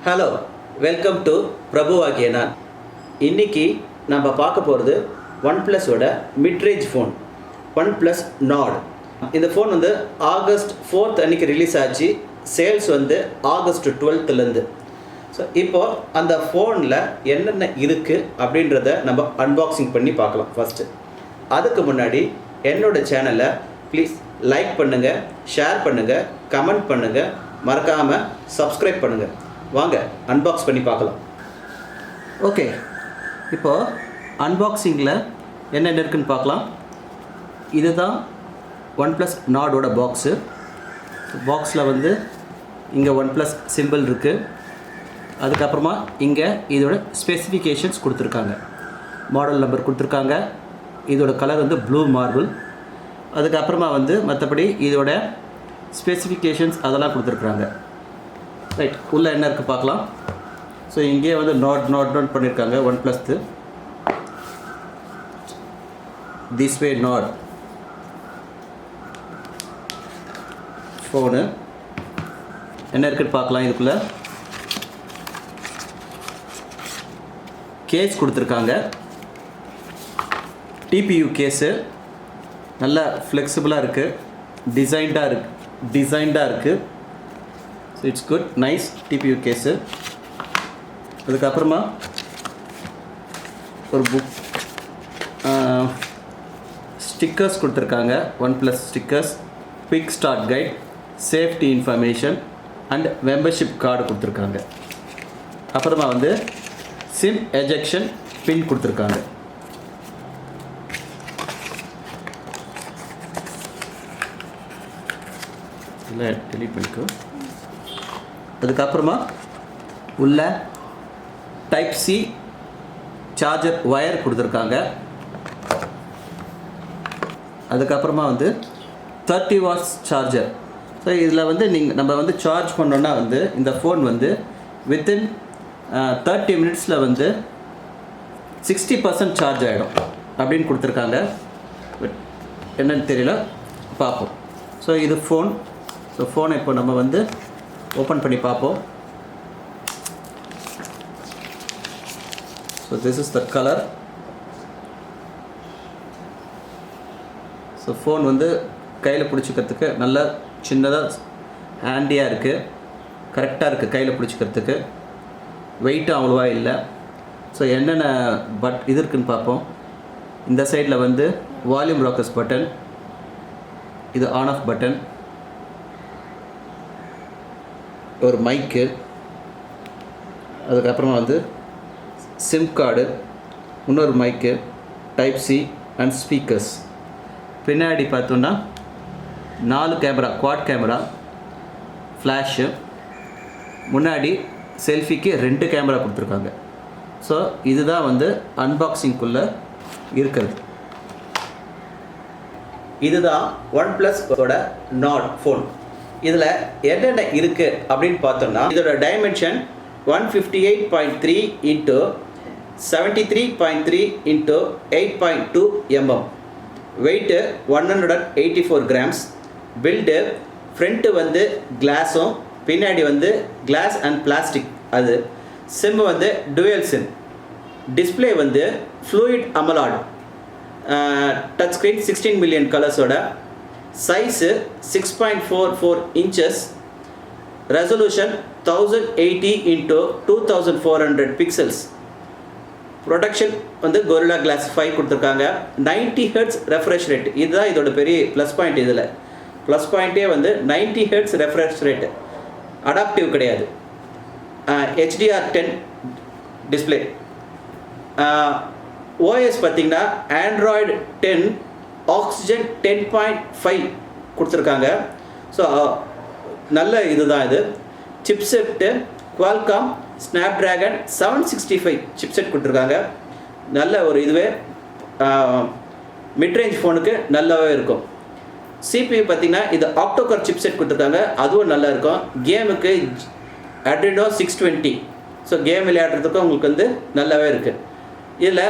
Hello, welcome to பிரபு ஆகிய நான். இன்றைக்கி நம்ம பார்க்க போகிறது ஒன்ப்ளஸோட மிட்ரேஞ்ச் ஃபோன் OnePlus Nord. இந்த ஃபோன் வந்து ஆகஸ்ட் 4th அன்றைக்கி ரிலீஸ் ஆச்சு. சேல்ஸ் வந்து ஆகஸ்ட் 12th. ஸோ இப்போது அந்த ஃபோனில் என்னென்ன இருக்குது அப்படின்றத நம்ம அன்பாக்சிங் பண்ணி பார்க்கலாம் ஃபஸ்ட்டு. அதுக்கு முன்னாடி என்னோடய சேனலை ப்ளீஸ் லைக் பண்ணுங்கள், ஷேர் பண்ணுங்கள், கமெண்ட் பண்ணுங்கள், மறக்காமல் சப்ஸ்கிரைப் பண்ணுங்கள். வாங்க அன்பாக்ஸ் பண்ணி பார்க்கலாம். ஓகே, இப்போது அன்பாக்சிங்கில் என்னென்ன இருக்குதுன்னு பார்க்கலாம். இதுதான் OnePlus Nordோட பாக்ஸு. பாக்ஸில் வந்து இங்கே OnePlus சிம்பிள் இருக்குது. அதுக்கப்புறமா இங்கே இதோட ஸ்பெசிஃபிகேஷன்ஸ் கொடுத்துருக்காங்க, மாடல் நம்பர் கொடுத்துருக்காங்க. இதோட கலர் வந்து ப்ளூ மார்பிள். அதுக்கப்புறமா வந்து மற்றபடி இதோட ஸ்பெசிஃபிகேஷன்ஸ் அதெல்லாம் கொடுத்துருக்குறாங்க. ரைட், உள்ளே என்ன இருக்குது பார்க்கலாம். ஸோ இங்கே வந்து நோட் பண்ணியிருக்காங்க OnePlus. This way Nord phone என்ன இருக்குன்னு பார்க்கலாம். இதுக்குள்ளே கேஸ் கொடுத்துருக்காங்க. டிபியூ கேஸு நல்லா ஃப்ளெக்சிபிளாக இருக்குது, டிசைன்டாக இருக்குது. So it's good, nice TPU case. அதுக்கப்புறமா ஒரு புக், ஸ்டிக்கர்ஸ் கொடுத்துருக்காங்க. OnePlus stickers, quick start guide, safety information and membership card கொடுத்துருக்காங்க. அப்புறமா வந்து சிம் எஜெக்ஷன் பின் கொடுத்துருக்காங்க. இல்லை டெலீட் பண்ணிக்கோ. அதுக்கப்புறமா உள்ள டைப் சி சார்ஜர் ஒயர் கொடுத்துருக்காங்க. அதுக்கப்புறமா வந்து 30 watts சார்ஜர். ஸோ இதில் வந்து நம்ம வந்து சார்ஜ் பண்ணோன்னா வந்து இந்த ஃபோன் வந்து வித்தின் 30 minutes வந்து 60% சார்ஜ் ஆகிடும் அப்படின்னு கொடுத்துருக்காங்க. பட் என்னன்னு தெரியல, பார்ப்போம். ஸோ இது ஃபோன். ஸோ ஃபோனை இப்போ நம்ம வந்து ஓப்பன் பண்ணி பார்ப்போம். So this is the colour. So phone வந்து கையில் பிடிச்சிக்கிறதுக்கு நல்லா சின்னதாக ஹேண்டியாக இருக்குது, கரெக்டாக இருக்குது கையில் பிடிச்சிக்கிறதுக்கு. வெயிட்டும் அவ்வளோவா இல்லை. ஸோ என்னென்ன இது இருக்குதுன்னு பார்ப்போம். இந்த சைடில் வந்து வால்யூம் ராக்கர்ஸ் பட்டன், இது ஆன் ஆஃப் பட்டன், ஒரு மைக்கு, அதுக்கப்புறமா வந்து சிம் கார்டு, இன்னொரு மைக்கு, டைப் சி அண்ட் ஸ்பீக்கர்ஸ். பின்னாடி பார்த்தோன்னா 4 கேமரா, குவாட் கேமரா, ஃப்ளாஷு, முன்னாடி செல்ஃபிக்கு 2 கேமரா கொடுத்துருக்காங்க. ஸோ இதுதான் வந்து அன்பாக்சிங்குள்ளே இருக்கிறது. இதுதான் OnePlusோட Nord ஃபோன். இதில் என்னென்ன இருக்குது அப்படின்னு பார்த்தோம்னா, இதோட dimension 158.3 × 73.3 × 8.2 mm, weight 184 grams. Build front வந்து கிளாஸும் பின்னாடி வந்து கிளாஸ் அண்ட் பிளாஸ்டிக். அது சிம் வந்து டுவெல் சிம். டிஸ்பிளே வந்து fluid AMOLED touch screen 16 million கலர்ஸோட. Size 6.44 inches. Resolution 1080 × 2400 pixels. Protection வந்து Gorilla Glass 5 கொடுத்துருக்காங்க. 90 Hz ரெஃப்ரெஷ் ரேட். இதுதான் இதோட பெரிய ப்ளஸ் பாயிண்ட். இதில் ப்ளஸ் பாயிண்ட்டே வந்து 90 Hz ரெஃப்ரெஷ் ரேட். அடாப்டிவ் கிடையாது. HDR10 display. ஓஎஸ் பார்த்திங்கன்னா Android 10 Oxygen 10.5 கொடுத்துருக்காங்க. ஸோ நல்ல இதுதான் இது. சிப்செட்டு Qualcomm Snapdragon 765 சிப்செட் கொடுத்துருக்காங்க. நல்ல ஒரு இதுவே மிட்ரேஞ்ச் ஃபோனுக்கு நல்லாவே இருக்கும். CPU பார்த்திங்கன்னா இது ஆக்டோகோர் சிப்செட் கொடுத்துருக்காங்க, அதுவும் நல்லா இருக்கும். கேமுக்கு Adreno 620. ஸோ கேம் விளையாடுறதுக்கும் உங்களுக்கு வந்து நல்லாவே இருக்குது. இதில்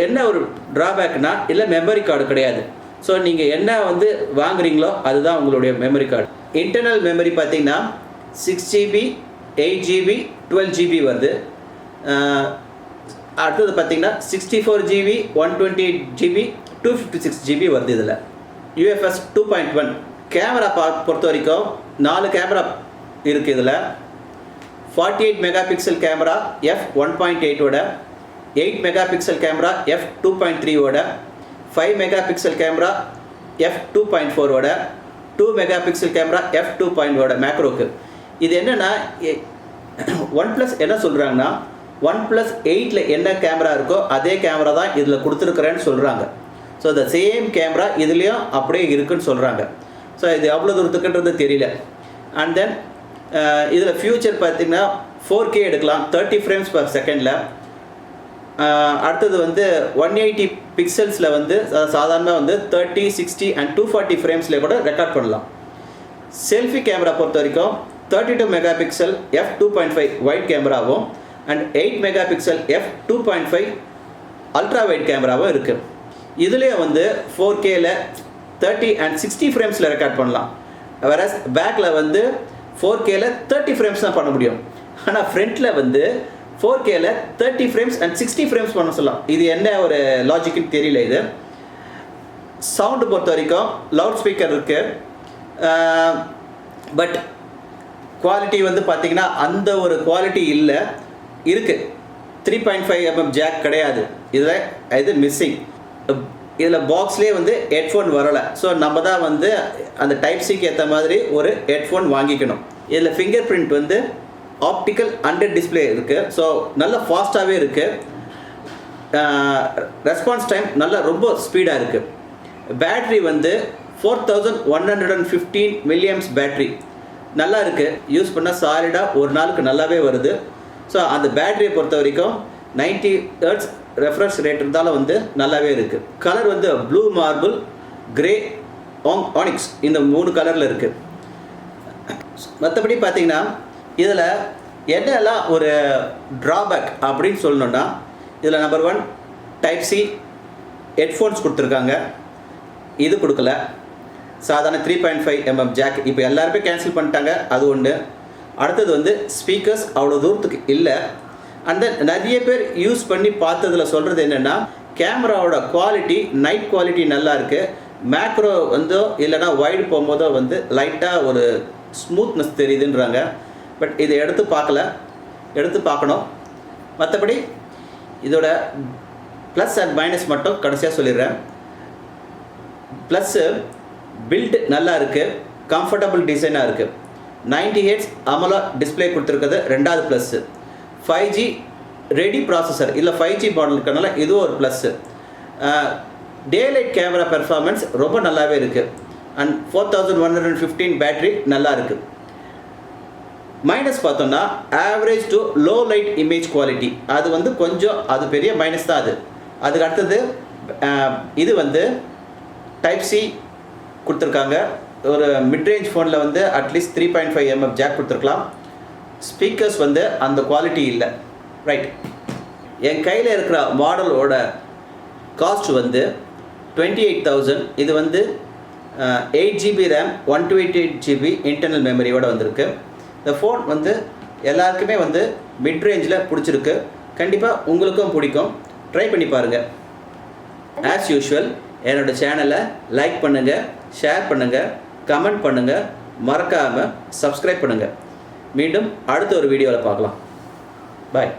என்ன ஒரு ட்ராபேக்னா, இல்லை மெமரி கார்டு கிடையாது. ஸோ நீங்கள் என்ன வந்து வாங்குறீங்களோ அதுதான் உங்களுடைய மெமரி கார்டு. இன்டர்னல் மெமரி பார்த்திங்கன்னா 6 GB 8GB 12GB வருது. அடுத்தது பார்த்தீங்கன்னா 64GB 128GB 256GB வருது. இதில் UFS 2.1 கேமரா பொறுத்த வரைக்கும் 4 கேமரா இருக்குது. இதில் 48 மெகா பிக்சல் கேமரா f1.8ஓட, 8 மெகா பிக்சல் கேமரா f2.3ஓட, 5 மெகா பிக்சல் கேமரா f2.4ஓட, 2 மெகா பிக்சல் கேமரா f2.0ஓட மேக்ரோக்கு. இது என்னென்னா OnePlus என்ன சொல்கிறாங்கன்னா OnePlus 8ல் என்ன கேமரா இருக்கோ அதே கேமரா தான் இதில் கொடுத்துருக்குறேன்னு சொல்கிறாங்க. ஸோ இந்த சேம் கேமரா இதுலேயும் அப்படியே இருக்குன்னு சொல்கிறாங்க. ஸோ இது எவ்வளோ தூரத்துக்குன்றது தெரியல. அண்ட் தென் இதில் ஃபியூச்சர் பார்த்திங்கன்னா 4K எடுக்கலாம் 30 ஃப்ரேம்ஸ் பர் செகண்டில். அடுத்தது வந்து 180 பிக்சல்ஸில் வந்து சாதாரணமாக வந்து 30, 60 அண்ட் 240 ஃப்ரேம்ஸில் கூட ரெக்கார்ட் பண்ணலாம். செல்ஃபி கேமரா பொறுத்த வரைக்கும் 32 மெகா பிக்சல் f2.5 வைட் கேமராவும் and 8 mega pixel f2.5 ultra wide கேமராவும் இருக்குது. இதுலேயே வந்து 4Kல 30 அண்ட் 60 ஃப்ரேம்ஸில் ரெக்கார்ட் பண்ணலாம். வேற பேக்கில் வந்து 4Kல 30 ஃப்ரேம்ஸ் தான் பண்ண முடியும். ஆனால் ஃப்ரண்ட்டில் வந்து 4Kல 30 ஃப்ரேம்ஸ் அண்ட் 60 ஃப்ரேம்ஸ் பண்ண சொல்லலாம். இது என்ன ஒரு லாஜிக்குன்னு தெரியல. இது சவுண்டு பொறுத்த வரைக்கும் லவுட் ஸ்பீக்கர் இருக்குது. பட் குவாலிட்டி வந்து பார்த்திங்கன்னா அந்த ஒரு குவாலிட்டி இல்லை. இருக்குது 3.5mm ஜாக் கிடையாது. இது மிஸ்ஸிங். இதில் பாக்ஸ்லேயே வந்து ஹெட்ஃபோன் வரலை. ஸோ நம்ம தான் வந்து அந்த டைப் சிக்கு ஏற்ற மாதிரி ஒரு ஹெட்ஃபோன் வாங்கிக்கணும். இதில் ஃபிங்கர் பிரிண்ட் வந்து ஆப்டிக்கல் அண்டர் டிஸ்பிளே இருக்குது. ஸோ நல்லா ஃபாஸ்ட்டாகவே இருக்குது. ரெஸ்பான்ஸ் டைம் நல்லா ரொம்ப ஸ்பீடாக இருக்குது. பேட்ரி வந்து 4115 mAh பேட்ரி நல்லா இருக்குது. யூஸ் பண்ணால் சாலிடாக ஒரு நாளுக்கு நல்லாவே வருது. ஸோ அந்த பேட்டரியை பொறுத்த வரைக்கும் 90 Hz ரெஃப்ரெஷ் ரேட் இருந்தாலும் வந்து நல்லாவே இருக்குது. கலர் வந்து ப்ளூ மார்பிள், கிரே, ஆனிக்ஸ் இந்த 3 கலரில் இருக்குது. மற்றபடி பார்த்திங்கன்னா இதில் என்னெல்லாம் ஒரு ட்ராபேக் அப்படின்னு சொல்லணுன்னா, இதில் நம்பர் 1 டைப் சி ஹெட்ஃபோன்ஸ் கொடுத்துருக்காங்க. இது கொடுக்கல. சாதாரண 3.5mm ஜாக் இப்போ எல்லாருமே கேன்சல் பண்ணிட்டாங்க. அது ஒன்று. அடுத்தது வந்து ஸ்பீக்கர்ஸ் அவ்வளோ தூரத்துக்கு இல்லை. அந்த நிறைய பேர் யூஸ் பண்ணி பார்த்ததில் சொல்கிறது என்னென்னா, கேமராவோட குவாலிட்டி நைட் குவாலிட்டி நல்லா இருக்குது. மேக்ரோ வந்து இல்லைனா வைடு போகும்போதோ வந்து லைட்டாக ஒரு ஸ்மூத்னஸ் தெரியுதுன்றாங்க. பட் இதை எடுத்து பார்க்கணும். மற்றபடி இதோட ப்ளஸ் அண்ட் மைனஸ் மட்டும் கடைசியாக சொல்லிடுறேன். ப்ளஸ்ஸு பில்ட் நல்லா இருக்குது, கம்ஃபர்டபுள் டிசைனாக இருக்குது. 90 Hz AMOLED டிஸ்பிளே கொடுத்துருக்குது ரெண்டாவது ப்ளஸ்ஸு. 5G ரெடி ப்ராசஸர் இல்லை 5G மாடல் இருக்கனால இது ஒரு ப்ளஸ்ஸு. டேலைட் கேமரா பெர்ஃபார்மன்ஸ் ரொம்ப நல்லாவே இருக்குது. அண்ட் 4115 பேட்ரி நல்லா இருக்குது. மைனஸ் பார்த்தோம்னா average to low light image quality அது வந்து கொஞ்சம் அது பெரிய மைனஸ் தான். அதுக்கு அடுத்தது இது வந்து டைப் சி கொடுத்துருக்காங்க. ஒரு மிட்ரேஞ்ச் ஃபோனில் வந்து அட்லீஸ்ட் 3.5mm ஜாக் கொடுத்துருக்கலாம். ஸ்பீக்கர்ஸ் வந்து அந்த குவாலிட்டி இல்லை. ரைட். என் கையில் இருக்கிற மாடலோட காஸ்ட் வந்து 28,000. இது வந்து 8GB RAM 128GB இன்டர்னல் மெமரியோடு வந்திருக்கு. இந்த ஃபோன் வந்து எல்லாருக்குமே வந்து மிட்ரேஞ்சில் பிடிச்சிருக்கு. கண்டிப்பாக உங்களுக்கும் பிடிக்கும். ட்ரை பண்ணி பாருங்கள். ஆஸ் யூஷுவல் என்னோடய சேனலை லைக் பண்ணுங்கள், ஷேர் பண்ணுங்கள், கமெண்ட் பண்ணுங்கள், மறக்காமல் சப்ஸ்கிரைப் பண்ணுங்கள். மீண்டும் அடுத்த ஒரு வீடியோவில் பார்க்கலாம். பாய்.